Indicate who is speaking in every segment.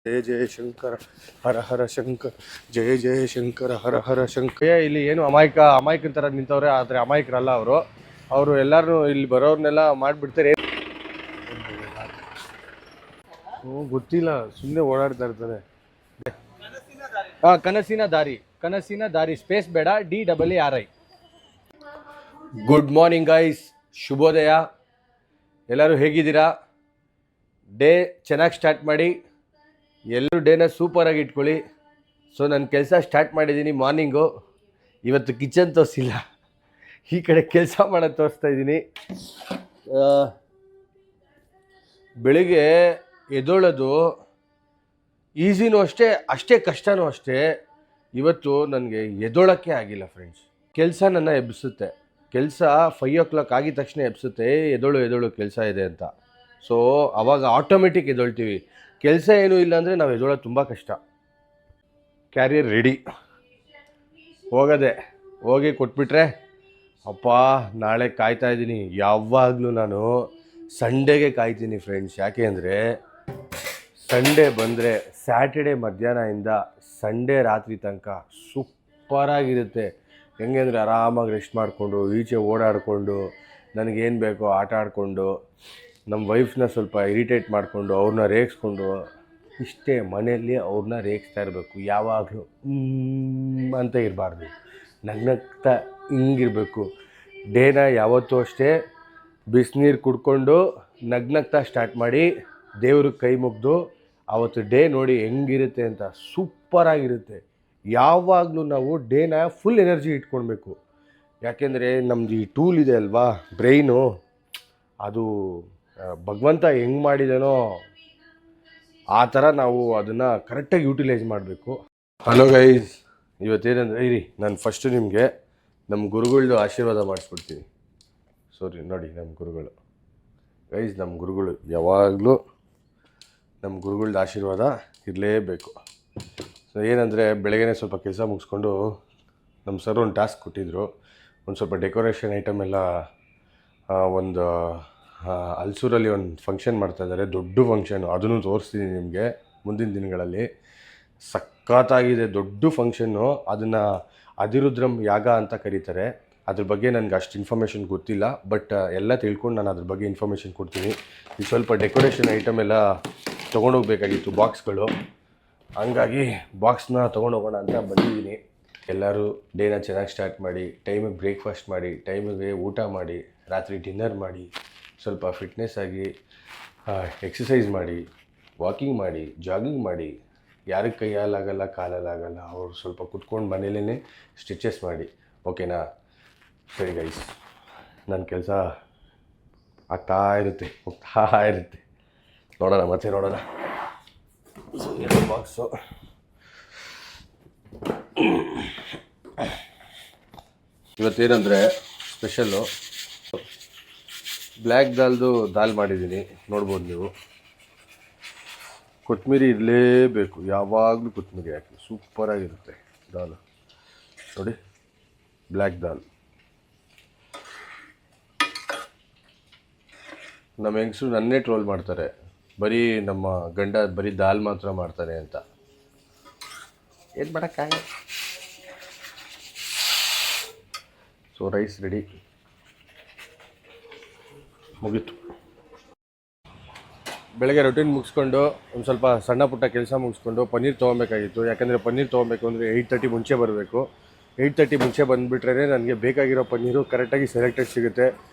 Speaker 1: ಜಯ ಜಯ ಶಂಕರ ಹರ ಹರ ಶಂಕರ ಜಯ ಜಯ ಶಂಕರ ಹರ ಹರ ಶಂಕರ. ಇಲ್ಲಿ ಏನು ಅಮಾಯಕನ ಥರ ನಿಂತವ್ರೆ, ಆದರೆ ಅಮಾಯಕರಲ್ಲ ಅವರು ಎಲ್ಲರೂ ಇಲ್ಲಿ ಬರೋರ್ನೆಲ್ಲ ಮಾಡಿಬಿಡ್ತಾರೆ. ಗೊತ್ತಿಲ್ಲ, ಸುಮ್ಮನೆ ಓಡಾಡ್ತಾ ಇರ್ತಾರೆ. ಕನಸಿನ ದಾರಿ ಸ್ಪೇಸ್ ಬೇಡ, DEERI. ಗುಡ್ ಮಾರ್ನಿಂಗ್ ಗೈಸ್, ಶುಭೋದಯ. ಎಲ್ಲರೂ ಹೇಗಿದ್ದೀರಾ? ಡೇ ಚೆನ್ನಾಗಿ ಸ್ಟಾರ್ಟ್ ಮಾಡಿ, ಎಲ್ಲರೂ ಡೇನ ಸೂಪರಾಗಿ ಇಟ್ಕೊಳ್ಳಿ. ಸೊ ನಾನು ಕೆಲಸ ಸ್ಟಾರ್ಟ್ ಮಾಡಿದ್ದೀನಿ ಮಾರ್ನಿಂಗು. ಇವತ್ತು ಕಿಚನ್ ತೋರಿಸಿಲ್ಲ, ಈ ಕಡೆ ಕೆಲಸ ಮಾಡೋದು ತೋರಿಸ್ತಾ ಇದ್ದೀನಿ. ಬೆಳಿಗ್ಗೆ ಎದ್ದೋಳೋದು ಈಸಿನೂ ಅಷ್ಟೇ ಕಷ್ಟನೂ ಅಷ್ಟೇ. ಇವತ್ತು ನನಗೆ ಎದ್ದೋಳಕ್ಕೆ ಆಗಿಲ್ಲ ಫ್ರೆಂಡ್ಸ್. ಕೆಲಸ ನನ್ನ ಎಬ್ಬಿಸುತ್ತೆ. ಕೆಲಸ 5 o'clock ಆಗಿದ ತಕ್ಷಣ ಎಬ್ಬಿಸುತ್ತೆ, ಎದ್ದೋಳು ಕೆಲಸ ಇದೆ ಅಂತ. ಸೊ ಆವಾಗ ಆಟೋಮೆಟಿಕ್ ಎದ್ದೊಳ್ತೀವಿ. ಕೆಲಸ ಏನೂ ಇಲ್ಲ ಅಂದರೆ ನಾವು ಎದ್ದೋಳೋದು ತುಂಬ ಕಷ್ಟ. ಕ್ಯಾರಿಯರ್ ರೆಡಿ, ಹೋಗಿ ಕೊಟ್ಬಿಟ್ರೆ ಅಪ್ಪ, ನಾಳೆ ಕಾಯ್ತಾ ಇದ್ದೀನಿ. ಯಾವಾಗಲೂ ನಾನು ಸಂಡೇಗೆ ಕಾಯ್ತೀನಿ ಫ್ರೆಂಡ್ಸ್. ಯಾಕೆ ಅಂದರೆ ಸಂಡೇ ಬಂದರೆ ಸ್ಯಾಟರ್ಡೇ ಮಧ್ಯಾಹ್ನದಿಂದ ಸಂಡೇ ರಾತ್ರಿ ತನಕ ಸೂಪರಾಗಿರುತ್ತೆ. ಹೆಂಗೆ ಅಂದರೆ ಆರಾಮಾಗಿ ರೆಸ್ಟ್ ಮಾಡಿಕೊಂಡು, ಈಚೆ ಓಡಾಡಿಕೊಂಡು, ನನಗೇನು ಬೇಕೋ ಆಟ ಆಡಿಕೊಂಡು, ನಮ್ಮ ವೈಫ್ನ ಸ್ವಲ್ಪ ಇರಿಟೇಟ್ ಮಾಡಿಕೊಂಡು, ಅವ್ರನ್ನ ರೇಗಿಸ್ಕೊಂಡು, ಇಷ್ಟೇ ಮನೆಯಲ್ಲಿ ಅವ್ರನ್ನ ರೇಗಿಸ್ತಾ ಇರಬೇಕು. ಯಾವಾಗಲೂ ಅಂತ ಇರಬಾರ್ದು, ನಗ್ನಗ್ತಾ ಹಿಂಗಿರಬೇಕು. ಡೇನ ಯಾವತ್ತೂ ಅಷ್ಟೇ ಬಿಸಿನೀರು ಕುಡ್ಕೊಂಡು ನಗ್ನಗ್ತಾ ಸ್ಟಾರ್ಟ್ ಮಾಡಿ, ದೇವ್ರಿಗೆ ಕೈ ಮುಗಿದು ಆವತ್ತು ಡೇ ನೋಡಿ ಹೆಂಗಿರುತ್ತೆ ಅಂತ. ಸೂಪರಾಗಿರುತ್ತೆ. ಯಾವಾಗಲೂ ನಾವು ಡೇನ ಫುಲ್ ಎನರ್ಜಿ ಇಟ್ಕೊಳ್ಬೇಕು. ಯಾಕೆಂದರೆ ನಮ್ಮದು ಈ ಟೂಲ್ ಇದೆ ಅಲ್ವಾ, ಬ್ರೈನು, ಅದು ಭಗವಂತ ಹೆಂಗೆ ಮಾಡಿದಾನೋ ಆ ಥರ ನಾವು ಅದನ್ನು ಕರೆಕ್ಟಾಗಿ ಯೂಟಿಲೈಸ್ ಮಾಡಬೇಕು. ಹಲೋ ಗೈಸ್, ಇವತ್ತೇನೆಂದರೆ ಇರಿ, ನಾನು ಫಸ್ಟು ನಿಮಗೆ ನಮ್ಮ ಗುರುಗಳದ್ದು ಆಶೀರ್ವಾದ ಮಾಡಿಸ್ಬಿಡ್ತೀನಿ. ನೋಡಿ ನಮ್ಮ ಗುರುಗಳು ಗೈಸ್, ನಮ್ಮ ಗುರುಗಳು ಯಾವಾಗಲೂ ನಮ್ಮ ಗುರುಗಳದ್ದು ಆಶೀರ್ವಾದ ಇರಲೇಬೇಕು. ಸೊ ಏನಂದರೆ ಬೆಳಗ್ಗೆ ಸ್ವಲ್ಪ ಕೆಲಸ ಮುಗಿಸ್ಕೊಂಡು ನಮ್ಮ ಸರ್ ಒಂದು ಟಾಸ್ಕ್ ಕೊಟ್ಟಿದ್ದರು. ಒಂದು ಸ್ವಲ್ಪ ಡೆಕೋರೇಷನ್ ಐಟಮ್ ಎಲ್ಲ ಒಂದು ಅಲ್ಸೂರಲ್ಲಿ ಒಂದು ಫಂಕ್ಷನ್ ಮಾಡ್ತಾಯಿದ್ದಾರೆ, ದೊಡ್ಡ ಫಂಕ್ಷನು. ಅದನ್ನು ತೋರಿಸ್ತೀನಿ ನಿಮಗೆ ಮುಂದಿನ ದಿನಗಳಲ್ಲಿ. ಸಖತ್ತಾಗಿದೆ, ದೊಡ್ಡ ಫಂಕ್ಷನ್ನು. ಅದನ್ನು ಅಧಿರುದ್ರಂ ಯಾಗ ಅಂತ ಕರೀತಾರೆ. ಅದ್ರ ಬಗ್ಗೆ ನನಗೆ ಅಷ್ಟು ಇನ್ಫಾರ್ಮೇಷನ್ ಗೊತ್ತಿಲ್ಲ, ಬಟ್ ಎಲ್ಲ ತಿಳ್ಕೊಂಡು ನಾನು ಅದ್ರ ಬಗ್ಗೆ ಇನ್ಫಾರ್ಮೇಷನ್ ಕೊಡ್ತೀನಿ. ಈಗ ಸ್ವಲ್ಪ ಡೆಕೋರೇಷನ್ ಐಟಮ್ ಎಲ್ಲ ತೊಗೊಂಡೋಗ್ಬೇಕಾಗಿತ್ತು, ಬಾಕ್ಸ್ಗಳು. ಹಂಗಾಗಿ ಬಾಕ್ಸ್ನ ತೊಗೊಂಡೋಗೋಣ ಅಂತ ಬಂದಿದ್ದೀನಿ. ಎಲ್ಲರೂ ಡೇನ ಚೆನ್ನಾಗಿ ಸ್ಟಾರ್ಟ್ ಮಾಡಿ, ಟೈಮಿಗೆ ಬ್ರೇಕ್ಫಾಸ್ಟ್ ಮಾಡಿ, ಟೈಮಿಗೆ ಊಟ ಮಾಡಿ, ರಾತ್ರಿ ಡಿನ್ನರ್ ಮಾಡಿ, ಸ್ವಲ್ಪ ಫಿಟ್ನೆಸ್ ಆಗಿ ಎಕ್ಸಸೈಸ್ ಮಾಡಿ, ವಾಕಿಂಗ್ ಮಾಡಿ, ಜಾಗಿಂಗ್ ಮಾಡಿ. ಯಾರಿಗೆ ಕೈಯಲ್ಲಾಗಲ್ಲ, ಕಾಲಲ್ಲಾಗಲ್ಲ, ಅವರು ಸ್ವಲ್ಪ ಕುತ್ಕೊಂಡು ಮನೇಲೇ ಸ್ಟಿಚಸ್ ಮಾಡಿ. ಓಕೆನಾ? ಸರಿ ಗೈಸ್, ನನ್ನ ಕೆಲಸ ಹೋಗ್ತಾ ಇರುತ್ತೆ. ನೋಡೋಣ. ಬಾಕ್ಸು ಇವತ್ತೇನೆಂದರೆ ಸ್ಪೆಷಲ್ಲು ಬ್ಲ್ಯಾಕ್ ದಾಲ್ ಮಾಡಿದ್ದೀನಿ. ನೋಡ್ಬೋದು ನೀವು. ಕೊತ್ತಂಬರಿ ಇರಲೇಬೇಕು, ಯಾವಾಗಲೂ ಕೊತ್ತಂಬರಿ ಹಾಕಿ, ಸೂಪರಾಗಿರುತ್ತೆ ದಾಲ್. ನೋಡಿ, ಬ್ಲ್ಯಾಕ್ ದಾಲ್. ನಮ್ಮ ಹೆಂಗಸರು ನನ್ನೇ ಟ್ರೋಲ್ ಮಾಡ್ತಾರೆ, ಬರೀ ನಮ್ಮ ಗಂಡ ಬರೀ ದಾಲ್ ಮಾತ್ರ ಮಾಡ್ತಾನೆ ಅಂತ. ಏನು ಮಾಡೋಕ್ಕಾಗಲ್ಲ. ಸೊ ರೈಸ್ ರೆಡಿ, ಮುಗೀತು. ಬೆಳಗ್ಗೆ ರೊಟೀನ್ ಮುಗಿಸ್ಕೊಂಡು ಒಂದು ಸ್ವಲ್ಪ ಸಣ್ಣ ಪುಟ್ಟ ಕೆಲಸ ಮುಗಿಸ್ಕೊಂಡು ಪನ್ನೀರ್ ತೊಗೊಬೇಕಾಗಿತ್ತು. ಯಾಕಂದರೆ ಪನ್ನೀರ್ ತೊಗೊಬೇಕು ಅಂದರೆ 8:30 ಮುಂಚೆ ಬರಬೇಕು. 8:30 ಮುಂಚೆ ಬಂದುಬಿಟ್ರೆ ನನಗೆ ಬೇಕಾಗಿರೋ ಪನ್ನೀರು ಕರೆಕ್ಟಾಗಿ ಸೆಲೆಕ್ಟೆಡ್ ಸಿಗುತ್ತೆ.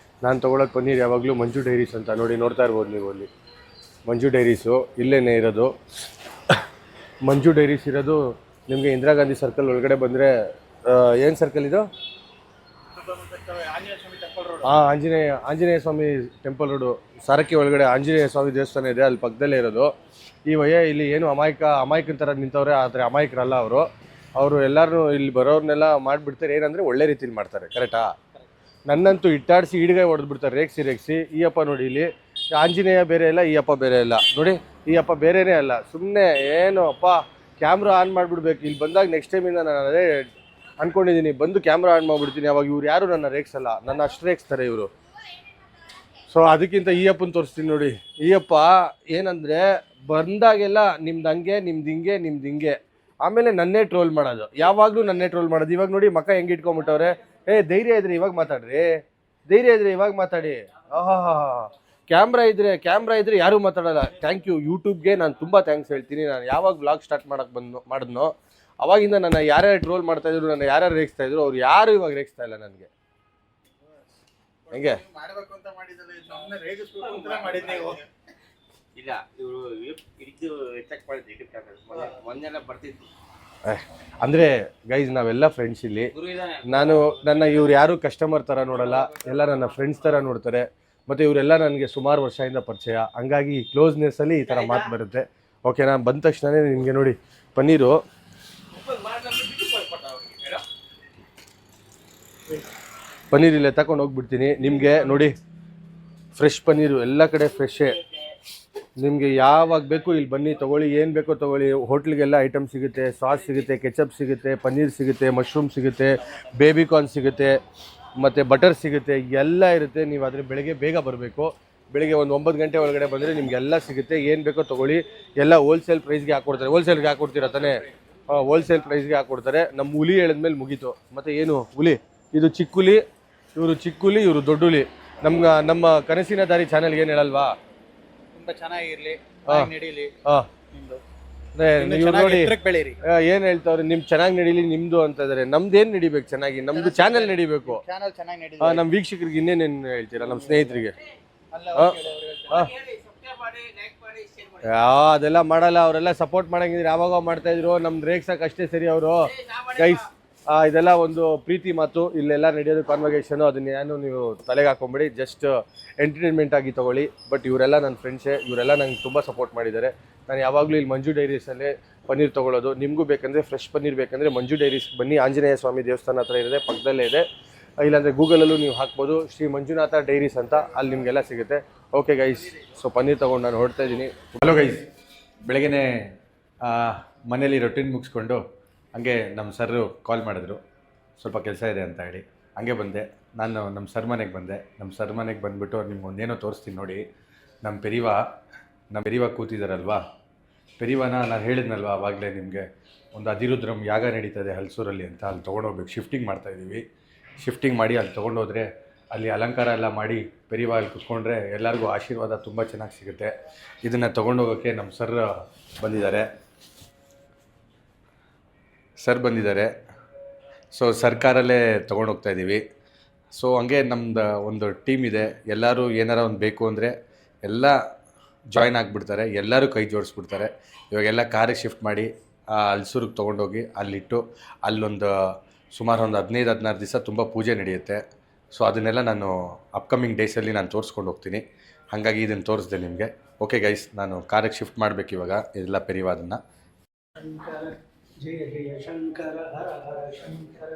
Speaker 1: ನಾನು ತೊಗೊಳೋದು ಪನ್ನೀರ್ ಯಾವಾಗಲೂ ಮಂಜು ಡೈರೀಸ್ ಅಂತ. ನೋಡ್ತಾ ಇರ್ಬೋದು ನೀವು, ಅಲ್ಲಿ ಮಂಜು ಡೈರೀಸು ಇಲ್ಲೇ ಇರೋದು. ಮಂಜು ಡೈರೀಸ್ ಇರೋದು ನಿಮಗೆ ಇಂದಿರಾ ಗಾಂಧಿ ಸರ್ಕಲ್ ಒಳಗಡೆ ಬಂದರೆ, ಏನು ಸರ್ಕಲ್ ಇದು? ಆಂಜನೇಯ ಸ್ವಾಮಿ ಟೆಂಪಲ್ ರೋಡು, ಸಾರಕ್ಕಿ ಒಳಗಡೆ ಆಂಜನೇಯ ಸ್ವಾಮಿ ದೇವಸ್ಥಾನ ಇದೆ, ಅಲ್ಲಿ ಪಕ್ಕದಲ್ಲೇ ಇರೋದು. ಇಲ್ಲಿ ಏನು ಅಮಾಯಕನ ಥರ ನಿಂತವ್ರೆ, ಆದರೆ ಅಮಾಯಕರಲ್ಲ ಅವರು ಎಲ್ಲರೂ ಇಲ್ಲಿ ಬರೋರ್ನೆಲ್ಲ ಮಾಡಿಬಿಡ್ತಾರೆ. ಏನಂದರೆ ಒಳ್ಳೆ ರೀತಿಲಿ ಮಾಡ್ತಾರೆ. ಕರೆಕ್ಟಾ? ನನ್ನಂತೂ ಇಟ್ಟಾಡಿಸಿ ಈಡ್ಗಾಯಿ ಹೊಡೆದ್ಬಿಡ್ತಾರೆ, ರೇಗಿಸಿ. ಈ ಅಪ್ಪ ನೋಡಿ, ಇಲ್ಲಿ ಆಂಜನೇಯ ಬೇರೆ ಇಲ್ಲ, ಈ ಅಪ್ಪ ಬೇರೆ ಇಲ್ಲ. ನೋಡಿ, ಈ ಅಪ್ಪ ಬೇರೆಯೇ ಅಲ್ಲ. ಸುಮ್ಮನೆ ಏನು ಅಪ್ಪ ಕ್ಯಾಮ್ರಾ ಆನ್ ಮಾಡಿಬಿಡ್ಬೇಕು. ಇಲ್ಲಿ ಬಂದಾಗ ನೆಕ್ಸ್ಟ್ ಟೈಮಿಂದ ನಾನು ಅದೇ ಅಂದ್ಕೊಂಡಿದ್ದೀನಿ, ಬಂದು ಕ್ಯಾಮ್ರಾ ಆನ್ ಮಾಡಿಬಿಡ್ತೀನಿ. ಅವಾಗ ಇವ್ರು ಯಾರು ನನ್ನ ರೇಗಿಸಲ್ಲ, ನನ್ನ ಅಷ್ಟು ರೇಗಿಸ್ತಾರೆ ಇವರು. ಸೊ ಅದಕ್ಕಿಂತ ಈ ಅಪ್ಪನ ತೋರಿಸ್ತೀನಿ ನೋಡಿ. ಈ ಅಪ್ಪ ಏನಂದರೆ ಬಂದಾಗೆಲ್ಲ ನಿಮ್ದು ಹಂಗೆ ನಿಮ್ದು ಹಿಂಗೆ ಆಮೇಲೆ ನನ್ನೇ ಟ್ರೋಲ್ ಮಾಡೋದು, ಯಾವಾಗಲೂ ನನ್ನೇ ಟ್ರೋಲ್ ಮಾಡೋದು. ಇವಾಗ ನೋಡಿ ಮಕ್ಕ ಹೆಂಗೆ ಇಟ್ಕೊಂಡ್ಬಿಟ್ಟವ್ರೆ, ಧೈರ್ಯ ಇದ್ರೆ ಇವಾಗ ಮಾತಾಡ್ರಿ, ಧೈರ್ಯ ಇದ್ರೆ ಇವಾಗ ಮಾತಾಡಿ. ಆಹಾ, ಕ್ಯಾಮ್ರಾ ಇದ್ರೆ ಯಾರೂ ಮಾತಾಡಲ್ಲ. ಥ್ಯಾಂಕ್ ಯು ಯೂಟ್ಯೂಬ್ಗೆ ನಾನು ತುಂಬ ಥ್ಯಾಂಕ್ಸ್ ಹೇಳ್ತೀನಿ. ನಾನು ಯಾವಾಗ ವ್ಲಾಗ್ ಸ್ಟಾರ್ಟ್ ಮಾಡಿದ್ನೋ ಅವಾಗಿಂದ ನನ್ನ ಯಾರ್ಯಾರು ಟ್ರೋಲ್ ಮಾಡ್ತಾ ಇದ್ರು, ನನ್ನ ಯಾರ್ಯಾರು ರೇಗಿಸ್ತಾ ಇದ್ರು, ಅವ್ರು ಯಾರು ಇವಾಗ ರೇಗಿಸ್ತಾ ಇಲ್ಲ ನನಗೆ. ಹೆಂಗೆ ಅಂದ್ರೆ ಗೈಸ್ ನಾವೆಲ್ಲ ಫ್ರೆಂಡ್ಸ್ ಇಲ್ಲಿ. ನನ್ನ ಇವ್ರು ಯಾರು ಕಸ್ಟಮರ್ ತರ ನೋಡಲ್ಲ, ಎಲ್ಲ ನನ್ನ ಫ್ರೆಂಡ್ಸ್ ತರ ನೋಡ್ತಾರೆ. ಮತ್ತೆ ಇವರೆಲ್ಲ ನನಗೆ ಸುಮಾರು ವರ್ಷದಿಂದ ಪರಿಚಯ, ಹಂಗಾಗಿ ಕ್ಲೋಸ್ನೆಸ್ ಅಲ್ಲಿ ಈ ತರ ಮಾತು ಬರುತ್ತೆ. ಓಕೆ, ನಾನು ಬಂದ ತಕ್ಷಣನೇ ನಿಮಗೆ ನೋಡಿ ಪನ್ನೀರು ಇಲ್ಲೇ ತಗೊಂಡು ಹೋಗ್ಬಿಡ್ತೀನಿ. ನಿಮಗೆ ನೋಡಿ ಫ್ರೆಶ್ ಪನ್ನೀರು, ಎಲ್ಲ ಕಡೆ ಫ್ರೆಶ್ಶೇ. ನಿಮಗೆ ಯಾವಾಗ ಬೇಕು ಇಲ್ಲಿ ಬನ್ನಿ, ತೊಗೊಳ್ಳಿ, ಏನು ಬೇಕೋ ತೊಗೊಳ್ಳಿ. ಹೋಟ್ಲಿಗೆಲ್ಲ ಐಟಮ್ ಸಿಗುತ್ತೆ, ಸಾಸ್ ಸಿಗುತ್ತೆ, ಕೆಚಪ್ ಸಿಗುತ್ತೆ, ಪನ್ನೀರ್ ಸಿಗುತ್ತೆ, ಮಶ್ರೂಮ್ ಸಿಗುತ್ತೆ, ಬೇಬಿಕಾರ್ನ್ ಸಿಗುತ್ತೆ, ಮತ್ತು ಬಟರ್ ಸಿಗುತ್ತೆ, ಎಲ್ಲ ಇರುತ್ತೆ. ನೀವು ಆದರೆ ಬೆಳಗ್ಗೆ ಬೇಗ ಬರಬೇಕು. ಬೆಳಿಗ್ಗೆ ಒಂದು 9 ಗಂಟೆ ಒಳಗಡೆ ಬಂದರೆ ನಿಮಗೆಲ್ಲ ಸಿಗುತ್ತೆ. ಏನು ಬೇಕೋ ತೊಗೊಳ್ಳಿ. ಎಲ್ಲ ಹೋಲ್ಸೇಲ್ ಪ್ರೈಸ್ಗೆ ಹಾಕ್ಕೊಡ್ತಾರೆ. ಹೋಲ್ಸೇಲ್ಗೆ ಹಾಕ್ಕೊಡ್ತೀರಾ ತಾನೇ? ಹೋಲ್ಸೇಲ್ ಪ್ರೈಸ್ಗೆ ಹಾಕ್ಕೊಡ್ತಾರೆ. ನಮ್ಮ ಹುಲಿ ಹೇಳಿದ್ಮೇಲೆ ಮುಗೀತು. ಮತ್ತು ಏನು ಹುಲಿ, ಇದು ಚಿಕ್ಕ ಹುಲಿ, ಇವರು ಚಿಕ್ಕ ಹುಲಿ, ಇವರು ದೊಡ್ಡ ಹುಲಿ. ನಮ್ಮ ಕನಸಿನ ದಾರಿ ಚಾನೆಲ್ಗೆ ಏನು ಹೇಳಲ್ವಾ?
Speaker 2: ತುಂಬಾ ಚೆನ್ನಾಗಿರ್ಲಿ, ನಡೀಲಿ.
Speaker 1: ನೋಡಿ ಏನ್ ಹೇಳ್ತಾವ್ರೆ, ನಿಮ್ ಚೆನ್ನಾಗಿ ನಡೀಲಿ ನಿಮ್ದು ಅಂತ ಇದಾರೆ. ನಮ್ದೇನ್ ನಡಿಬೇಕು ಚೆನ್ನಾಗಿ? ನಮ್ದು ಚಾನೆಲ್ ನಡಿಬೇಕು. ನಮ್ ವೀಕ್ಷಕರಿಗೆ ಇನ್ನೇನೇನ್ ಹೇಳ್ತೀರಾ, ನಮ್ ಸ್ನೇಹಿತರಿಗೆ? ಅದೆಲ್ಲ ಮಾಡಲ್ಲ, ಅವರೆಲ್ಲ ಸಪೋರ್ಟ್ ಮಾಡಂಗಿದ್ರೆ ಯಾವಾಗ ಮಾಡ್ತಾ ಇದ್ರು. ನಮ್ದು ರೇಗ್ಸಕ್ ಅಷ್ಟೇ ಸರಿ ಅವರು. ಗೈಸ್, ಇದೆಲ್ಲ ಒಂದು ಪ್ರೀತಿ ಮಾತು, ಇಲ್ಲೆಲ್ಲ ನಡೆಯೋದು ಕಾನ್ವರ್ಸೇಷನು. ಅದನ್ನ ಏನು ನೀವು ತಲೆಗೆ ಹಾಕೊಂಬಿಡಿ, ಜಸ್ಟ್ ಎಂಟರ್ಟೈನ್ಮೆಂಟ್ ಆಗಿ ತೊಗೊಳ್ಳಿ. ಬಟ್ ಇವರೆಲ್ಲ ನನ್ನ ಫ್ರೆಂಡ್ಸೇ, ಇವರೆಲ್ಲ ನಂಗೆ ತುಂಬ ಸಪೋರ್ಟ್ ಮಾಡಿದ್ದಾರೆ. ನಾನು ಯಾವಾಗಲೂ ಇಲ್ಲಿ ಮಂಜು ಡೈರೀಸಲ್ಲೇ ಪನ್ನೀರ್ ತೊಗೊಳ್ಳೋದು. ನಿಮಗೂ ಬೇಕಂದರೆ ಫ್ರೆಶ್ ಪನ್ನೀರ್ ಬೇಕಂದರೆ ಮಂಜು ಡೈರೀಸ್ ಬನ್ನಿ. ಆಂಜನೇಯ ಸ್ವಾಮಿ ದೇವಸ್ಥಾನ ಹತ್ರ ಇದೆ, ಪಕ್ಕದಲ್ಲೇ ಇದೆ. ಇಲ್ಲಾಂದರೆ ಗೂಗಲಲ್ಲೂ ನೀವು ಹಾಕ್ಬೋದು, ಶ್ರೀ ಮಂಜುನಾಥ ಡೈರೀಸ್ ಅಂತ, ಅಲ್ಲಿ ನಿಮಗೆಲ್ಲ ಸಿಗುತ್ತೆ. ಓಕೆ ಗೈಸ್, ಸೊ ಪನ್ನೀರ್ ತೊಗೊಂಡು ನಾನು ಹೊರಡ್ತಾ ಇದ್ದೀನಿ. ಹಲೋ ಗೈಸ್, ಬೆಳಗ್ಗೆ ಮನೇಲಿ ರೊಟೀನ್ ಮುಗಿಸ್ಕೊಂಡು ಹಂಗೆ ನಮ್ಮ ಸರ್ರು ಕಾಲ್ ಮಾಡಿದ್ರು, ಸ್ವಲ್ಪ ಕೆಲಸ ಇದೆ ಅಂತ ಹೇಳಿ. ಹಂಗೆ ಬಂದೆ ನಾನು. ನಮ್ಮ ಸರ್ ಮನೆಗೆ ಬಂದೆ. ನಮ್ಮ ಸರ್ ಮನೆಗೆ ಬಂದುಬಿಟ್ಟು ನಿಮ್ಗೆ ಒಂದೇನೋ ತೋರಿಸ್ತೀನಿ ನೋಡಿ. ನಮ್ಮ ಪೆರಿವಾ ಕೂತಿದ್ದಾರಲ್ವಾ, ಪೆರಿವಾನ ನಾನು ಹೇಳಿದ್ನಲ್ವ ಆವಾಗಲೇ ನಿಮಗೆ, ಒಂದು ಅಧಿರುದ್ರಂ ಯಾಗ ನಡೀತದೆ ಹಲಸೂರಲ್ಲಿ ಅಂತ, ಅಲ್ಲಿ ತೊಗೊಂಡೋಗ್ಬೇಕು. ಶಿಫ್ಟಿಂಗ್ ಮಾಡ್ತಾಯಿದ್ದೀವಿ. ಶಿಫ್ಟಿಂಗ್ ಮಾಡಿ ಅಲ್ಲಿ ತೊಗೊಂಡೋದ್ರೆ ಅಲ್ಲಿ ಅಲಂಕಾರ ಎಲ್ಲ ಮಾಡಿ ಪೆರಿವಾ ಅಲ್ಲಿ ಕುತ್ಕೊಂಡ್ರೆ ಎಲ್ಲರಿಗೂ ಆಶೀರ್ವಾದ ತುಂಬ ಚೆನ್ನಾಗಿ ಸಿಗುತ್ತೆ. ಇದನ್ನು ತೊಗೊಂಡೋಗೋಕ್ಕೆ ನಮ್ಮ ಸರ್ ಬಂದಿದ್ದಾರೆ. ಸೊ ಸರ್ಕಾರಲ್ಲೇ ತೊಗೊಂಡೋಗ್ತಾ ಇದ್ದೀವಿ. ಸೊ ಹಂಗೆ ನಮ್ಮದು ಒಂದು ಟೀಮ್ ಇದೆ. ಎಲ್ಲರೂ ಏನಾರ ಒಂದು ಬೇಕು ಅಂದರೆ ಎಲ್ಲ ಜಾಯ್ನ್ ಆಗಿಬಿಡ್ತಾರೆ, ಎಲ್ಲರೂ ಕೈ ಜೋಡಿಸ್ಬಿಡ್ತಾರೆ. ಇವಾಗೆಲ್ಲ ಕಾರಿಗೆ ಶಿಫ್ಟ್ ಮಾಡಿ ಹಲ್ಸೂರಿಗೆ ತೊಗೊಂಡೋಗಿ ಅಲ್ಲಿಟ್ಟು ಅಲ್ಲೊಂದು ಸುಮಾರು ಒಂದು 15-16 ದಿವಸ ತುಂಬ ಪೂಜೆ ನಡೆಯುತ್ತೆ. ಸೊ ಅದನ್ನೆಲ್ಲ ನಾನು ಅಪ್ಕಮಿಂಗ್ ಡೇಸಲ್ಲಿ ನಾನು ತೋರಿಸ್ಕೊಂಡು ಹೋಗ್ತೀನಿ. ಹಾಗಾಗಿ ಇದನ್ನು ತೋರಿಸ್ದೆ ನಿಮಗೆ. ಓಕೆ ಗೈಸ್, ನಾನು ಕಾರಿಗೆ ಶಿಫ್ಟ್ ಮಾಡಬೇಕು ಇವಾಗ ಇದೆಲ್ಲ ಪೆರಿವಾದನ್ನು.
Speaker 3: ಜಯ ಜಯ ಶಂಕರ ಹರ ಹರ ಶಂಕರ,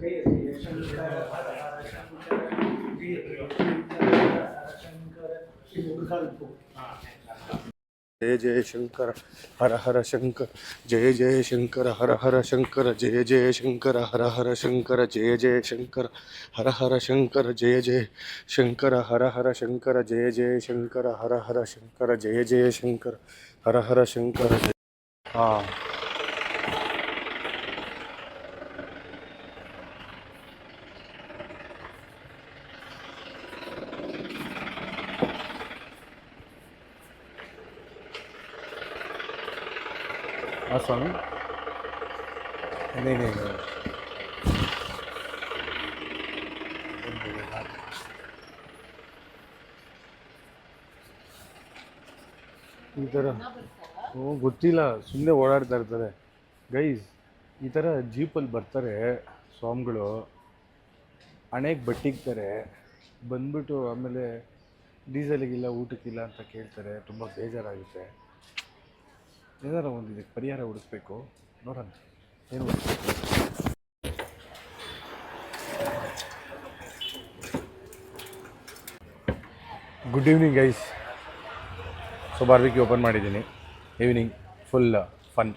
Speaker 3: ಜಯ ಜಯ ಶಂಕರ ಹರ ಹರ ಶಂಕರ, ಜಯ ಜಯ ಶಂಕರ ಹರ ಹರ ಶಂಕರ.
Speaker 1: ಜಯ ಜಯ ಶಂಕರ ಹರ ಹರ ಶಂಕರ, ಜಯ ಜಯ ಶಂಕರ ಹರ ಹರ ಶಂಕರ, ಜಯ ಜಯ ಶಂಕರ ಹರ ಹರ ಶಂಕರ, ಜಯ ಜಯ ಶಂಕರ ಹರ ಹರ ಶಂಕರ, ಜಯ ಜಯ ಶಂಕರ ಹರ ಹರ ಶಂಕರ, ಜಯ ಜಯ ಶಂಕರ ಹರ ಹರ ಶಂಕರ, ಜಯ ಜಯ ಶಂಕರ ಹರ ಹರ ಶಂಕರ. ಹಾಂ, ಸ್ವಾಮಿ नहीं ಈ ಥರ ಗೊತ್ತಿಲ್ಲ, ಸುಮ್ಮನೆ ಓಡಾಡ್ತಾ ಇರ್ತಾರೆ ಗೈಸ್. ಈ ಥರ ಜೀಪಲ್ಲಿ ಬರ್ತಾರೆ ಸ್ವಾಮಿಗಳು, ಹಣೆಗೆ ಬಟ್ಟಿಗ್ತಾರೆ, ಬಂದ್ಬಿಟ್ಟು ಆಮೇಲೆ ಡೀಸೆಲಿಗಿಲ್ಲ ಊಟಕ್ಕಿಲ್ಲ ಅಂತ ಕೇಳ್ತಾರೆ. ತುಂಬ ಬೇಜಾರಾಗುತ್ತೆ. ಏನಾರ ಒಂದು ಇದಕ್ಕೆ ಪರಿಹಾರ ಹುಡುಕ್ಬೇಕು, ನೋಡೋಣ ಏನು ಹುಡುಕ್ಬೇಕು. Good evening guys. So barbecue open ಮಾಡಿದ್ದೀನಿ. ಈವ್ನಿಂಗ್ ಫುಲ್ ಫನ್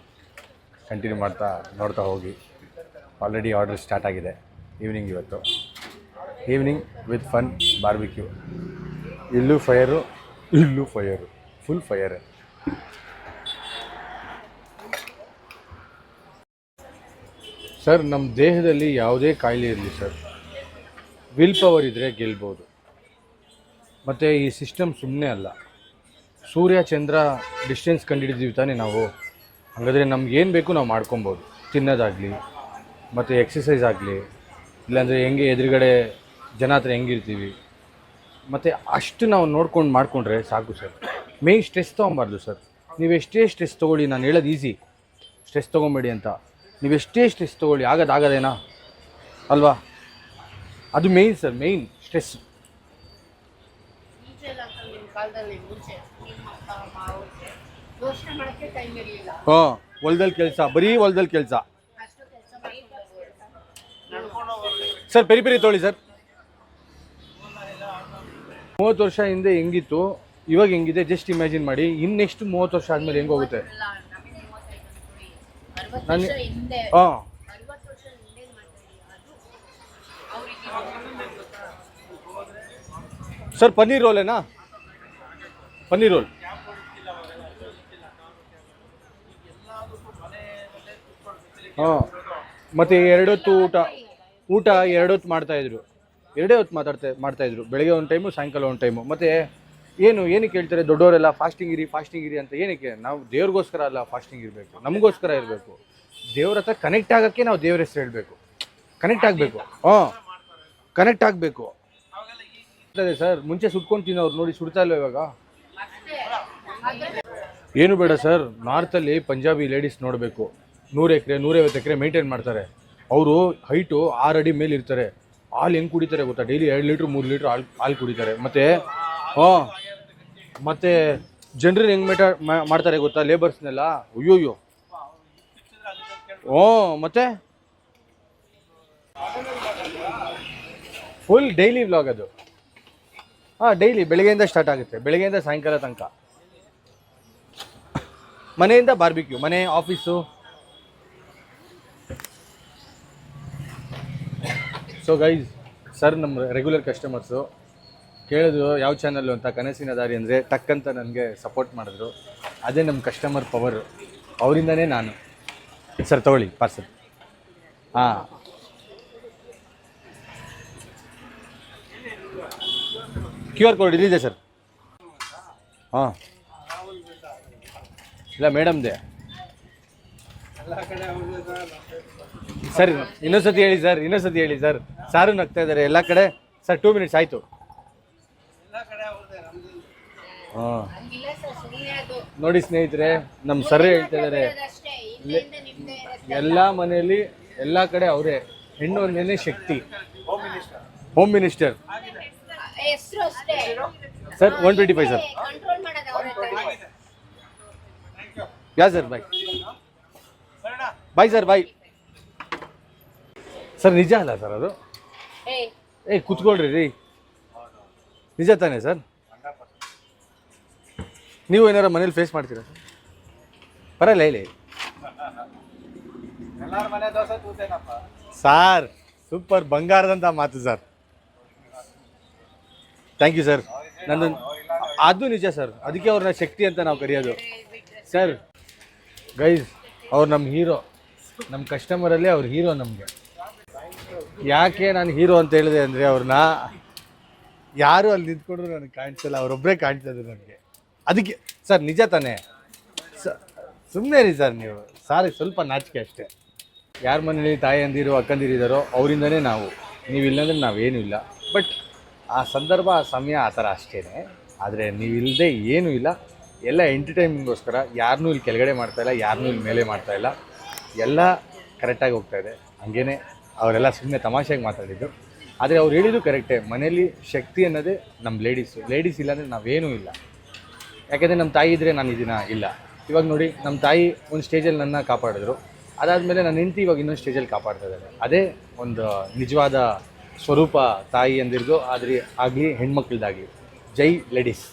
Speaker 1: ಕಂಟಿನ್ಯೂ ಮಾಡ್ತಾ ನೋಡ್ತಾ ಹೋಗಿ. ಆಲ್ರೆಡಿ ಆರ್ಡರ್ ಸ್ಟಾರ್ಟ್ ಆಗಿದೆ. ಈವ್ನಿಂಗ್ ಇವತ್ತು ಈವ್ನಿಂಗ್ ವಿತ್ ಫನ್ ಬಾರ್ಬಿಕ್ಯೂ. ಇಲ್ಲೂ ಫೈರು, ಇಲ್ಲೂ ಫೈರು, ಫುಲ್ ಫೈರೇ.
Speaker 4: ಸರ್ ನಮ್ಮ ದೇಹದಲ್ಲಿ ಯಾವುದೇ ಕಾಯಿಲೆ ಇರಲಿ ಸರ್, ವಿಲ್ ಪವರ್ ಇದ್ದರೆ ಗೆಲ್ಬೋದು. ಮತ್ತು ಈ ಸಿಸ್ಟಮ್ ಸುಮ್ಮನೆ ಅಲ್ಲ. ಸೂರ್ಯ ಚಂದ್ರ ಡಿಸ್ಟೆನ್ಸ್ ಕಂಡುಹಿಡಿದೀವಿ ತಾನೇ ನಾವು. ಹಾಗಾದರೆ ನಮ್ಗೆ ಏನು ಬೇಕು ನಾವು ಮಾಡ್ಕೊಬೋದು. ತಿನ್ನೋದಾಗಲಿ ಮತ್ತು ಎಕ್ಸಸೈಸ್ ಆಗಲಿ, ಇಲ್ಲಾಂದರೆ ಹೆಂಗೆ ಎದುರುಗಡೆ ಜನ ಹತ್ರ ಹೆಂಗಿರ್ತೀವಿ, ಮತ್ತು ಅಷ್ಟು ನಾವು ನೋಡ್ಕೊಂಡು ಮಾಡಿಕೊಂಡ್ರೆ ಸಾಕು ಸರ್. ಮೇಯ್ನ್ ಸ್ಟ್ರೆಸ್ ತೊಗೊಬಾರ್ದು ಸರ್. ನೀವು ಎಷ್ಟೇ ಸ್ಟ್ರೆಸ್ ತೊಗೊಳ್ಳಿ, ನಾನು ಹೇಳೋದು ಈಸಿ, ಸ್ಟ್ರೆಸ್ ತೊಗೊಬೇಡಿ ಅಂತ. ನೀವು ಎಷ್ಟೇ ಸ್ಟ್ರೆಸ್ ತೊಗೊಳ್ಳಿ ಆಗೋದೇನಾ ಅಲ್ವಾ? ಅದು ಮೇಯ್ನ್ ಸರ್, ಮೇಯ್ನ್ ಸ್ಟ್ರೆಸ್. ಹಾಂ, ಹೊಲ್ದಲ್ಲಿ ಕೆಲಸ, ಬರೀ ಹೊಲ್ದಲ್ಲಿ ಕೆಲಸ ಸರ್. ಪೆರಿ ಪೆರಿ ತೊಗೊಳ್ಳಿ ಸರ್. 30 ವರ್ಷ ಹಿಂದೆ ಹೆಂಗಿತ್ತು, ಇವಾಗ ಹೆಂಗಿದೆ ಜಸ್ಟ್ ಇಮ್ಯಾಜಿನ್ ಮಾಡಿ. ಇನ್ನೆಷ್ಟು 30 ವರ್ಷ ಆದಮೇಲೆ ಹೆಂಗೆ ಹೋಗುತ್ತೆ? ನಾನು ಹಾಂ, ಸರ್ ಪನ್ನೀರ್ ರೋಲೇನಾ? ಪನ್ನೀರ್ ರೋಲ್ ಹಾಂ. ಮತ್ತು 2 ಹೊತ್ತು ಊಟ 2 ಹೊತ್ತು ಮಾಡ್ತಾಯಿದ್ರು. 2 ಹೊತ್ತು ಮಾಡ್ತಾಯಿದ್ರು. ಬೆಳಗ್ಗೆ ಒಂದು ಟೈಮು, ಸಾಯಂಕಾಲ ಒಂದು ಟೈಮು. ಮತ್ತು ಏನಕ್ಕೆ ಹೇಳ್ತಾರೆ ದೊಡ್ಡವರೆಲ್ಲ ಫಾಸ್ಟಿಂಗ್ ಇರಿ ಅಂತ? ಏನಕ್ಕೆ? ನಾವು ದೇವ್ರಿಗೋಸ್ಕರ ಅಲ್ಲ ಫಾಸ್ಟಿಂಗ್ ಇರಬೇಕು, ನಮಗೋಸ್ಕರ ಇರಬೇಕು. ದೇವ್ರ ಹತ್ರ ಕನೆಕ್ಟ್ ಆಗೋಕ್ಕೆ ನಾವು ದೇವ್ರ ಹೆಸರು ಹೇಳಬೇಕು, ಕನೆಕ್ಟ್ ಆಗಬೇಕು. ಹಾಂ, ಕನೆಕ್ಟ್ ಆಗಬೇಕು ಸರ್. ಮುಂಚೆ ಸುಟ್ಕೊಂಡು ತಿನ್ನೋರು ನೋಡಿ, ಸುಡ್ತಾ ಇಲ್ವ ಇವಾಗ? ಏನು ಬೇಡ ಸರ್. ನಾರ್ತಲ್ಲಿ ಪಂಜಾಬಿ ಲೇಡೀಸ್ ನೋಡಬೇಕು, 100 ಎಕರೆ 150 ಎಕರೆ ಮೇಂಟೈನ್ ಮಾಡ್ತಾರೆ. ಅವರು ಹೈಟು 6 ಅಡಿ ಮೇಲೆ ಇರ್ತಾರೆ. ಹಾಲು ಹೆಂಗೆ ಕುಡಿತಾರೆ ಗೊತ್ತಾ? ಡೈಲಿ 2 ಲೀಟ್ರ್ 3 ಲೀಟ್ರ್ ಹಾಲು ಕುಡಿತಾರೆ. ಮತ್ತು ಹಾಂ, ಮತ್ತು ಜನರನ್ನ ಹೆಂಗೆ ಮಾಡ್ತಾರೆ ಗೊತ್ತಾ? ಲೇಬರ್ಸ್ನೆಲ್ಲ ಅಯ್ಯೋಯ್ಯೋ. ಹ್ಞೂ, ಮತ್ತು ಫುಲ್ ಡೈಲಿ ವ್ಲಾಗ್ ಅದು. ಹಾಂ, ಡೈಲಿ ಬೆಳಗ್ಗೆಯಿಂದ ಸ್ಟಾರ್ಟ್ ಆಗುತ್ತೆ, ಬೆಳಗ್ಗೆಯಿಂದ ಸಾಯಂಕಾಲ ತನಕ. ಮನೆಯಿಂದ ಬಾರ್ಬಿಕ್ಯೂ, ಮನೆ, ಆಫೀಸು. ಸೊ ಗೈಸ್, ಸರ್ ನಮ್ಮ ರೆಗ್ಯುಲರ್ ಕಸ್ಟಮರ್ಸು ಕೇಳಿದ್ರು ಯಾವ ಚಾನಲ್ಲು ಅಂತ. ಕನಸಿನ ದಾರಿ ಅಂದರೆ ಟಕ್ಕಂತ ನನಗೆ ಸಪೋರ್ಟ್ ಮಾಡಿದ್ರು. ಅದೇ ನಮ್ಮ ಕಸ್ಟಮರ್ ಪವರು, ಅವರಿಂದನೇ ನಾನು. ಸರ್ ತಗೊಳ್ಳಿ ಪಾರ್ಸಲ್. ಹಾಂ, QR ಕೋಡ್ ಇದಿದೆ ಸರ್. ಹಾಂ, ಇಲ್ಲ ಮೇಡಮ್ದೆ ಸರ್. ಇನ್ನೊಂದ್ಸತಿ ಹೇಳಿ ಸರ್. ಸಾರು ನಗ್ತಾ ಇದ್ದಾರೆ ಎಲ್ಲ ಕಡೆ ಸರ್. 2 ಮಿನಿಟ್ಸ್ ಆಯಿತು. ಹಾಂ, ನೋಡಿ ಸ್ನೇಹಿತರೆ, ನಮ್ಮ ಸರ್ ಹೇಳ್ತಾ ಇದ್ದಾರೆ ಎಲ್ಲ ಮನೆಯಲ್ಲಿ ಎಲ್ಲ ಕಡೆ ಅವರೇ ಹೆಣ್ಣು ಅಂದೇನೆ ಶಕ್ತಿ. Home minister sir. 125 sir. Yeah sir, bye sir, bye sir. ನಿಜ ಅಲ್ಲ ಸರ್ ಅದು? ಕುತ್ಕೊಳ್ರಿ ರೀ, ನಿಜ ತಾನೇ ಸರ್? ನೀವು ಏನಾರ ಮನೇಲಿ ಫೇಸ್ ಮಾಡ್ತೀರಾ ಸರ್? ಬರಲ್ಲ ಹೇಳಿ ಸಾರ್. ಸೂಪರ್, ಬಂಗಾರದಂಥ ಮಾತು ಸರ್. Thank you sir. ನಂದೊಂದು ಅದು ನಿಜ ಸರ್, ಅದಕ್ಕೆ ಅವ್ರನ್ನ ಶಕ್ತಿ ಅಂತ ನಾವು ಕರೆಯೋದು ಸರ್. ಗೈಸ್, ಅವ್ರು ನಮ್ಮ ಹೀರೋ, ನಮ್ಮ ಕಸ್ಟಮರಲ್ಲಿ ಅವ್ರ ಹೀರೋ ನಮಗೆ. ಯಾಕೆ ನಾನು ಹೀರೋ ಅಂತ ಹೇಳಿದೆ ಅಂದರೆ, ಅವ್ರನ್ನ ಯಾರು ಅಲ್ಲಿ ನಿಂತ್ಕೊಂಡ್ರು ನನಗೆ ಕಾಣಿಸಲ್ಲ, ಅವರೊಬ್ಬರೇ ಕಾಣಿಸೋದು ನನಗೆ. ಅದಕ್ಕೆ ಸರ್, ನಿಜ ತಾನೇ ಸುಮ್ಮನೆ ರೀ ಸರ್ ನೀವು. ಸಾರಿ, ಸ್ವಲ್ಪ ನಾಚಿಕೆ ಅಷ್ಟೇ. ಯಾರ ಮನೇಲಿ ತಾಯಂದಿರು ಅಕ್ಕಂದಿರಿದ್ದಾರೋ ಅವರಿಂದನೇ ನಾವು. ನೀವಿಲ್ಲಂದ್ರೆ ನಾವೇನೂ ಇಲ್ಲ. ಬಟ್ ಆ ಸಂದರ್ಭ, ಆ ಸಮಯ ಆ ಥರ ಅಷ್ಟೇ. ಆದರೆ ನೀವಿಲ್ಲದೆ ಏನೂ ಇಲ್ಲ. ಎಲ್ಲ ಎಂಟರ್ಟೈನ್ಮೆಂಟ್ಗೋಸ್ಕರ. ಯಾರನ್ನೂ ಇಲ್ಲಿ ಕೆಳಗಡೆ ಮಾಡ್ತಾಯಿಲ್ಲ, ಯಾರನ್ನೂ ಇಲ್ಲಿ ಮೇಲೆ ಮಾಡ್ತಾಯಿಲ್ಲ. ಎಲ್ಲ ಕರೆಕ್ಟಾಗಿ ಹೋಗ್ತಾಯಿದೆ. ಹಾಗೇ ಅವರೆಲ್ಲ ಸುಮ್ಮನೆ ತಮಾಷೆಗೆ ಮಾತಾಡಿದ್ದು. ಆದರೆ ಅವ್ರು ಹೇಳಿದ್ದು ಕರೆಕ್ಟೇ. ಮನೇಲಿ ಶಕ್ತಿ ಅನ್ನೋದೇ ನಮ್ಮ ಲೇಡೀಸ್ ಇಲ್ಲಾಂದರೆ ನಾವೇನೂ ಇಲ್ಲ. ಯಾಕೆಂದರೆ ನಮ್ಮ ತಾಯಿ ಇದ್ದರೆ ನಾನು ಇದನ್ನ ಇಲ್ಲ. ಇವಾಗ ನೋಡಿ, ನಮ್ಮ ತಾಯಿ ಒಂದು ಸ್ಟೇಜಲ್ಲಿ ನನ್ನ ಕಾಪಾಡಿದ್ರು. ಅದಾದಮೇಲೆ ನನ್ನ ಹೆಂಡತಿ ಇವಾಗ ಇನ್ನೊಂದು ಸ್ಟೇಜಲ್ಲಿ ಕಾಪಾಡ್ತಾ ಇದ್ದಾರೆ. ಅದೇ ಒಂದು ನಿಜವಾದ ಸ್ವರೂಪ ತಾಯಿ ಅಂದಿರ್ದು ಆಗಲಿ ಹೆಣ್ಮಕ್ಳದ್ದಾಗಲಿ. ಜೈ ಲೇಡೀಸ್.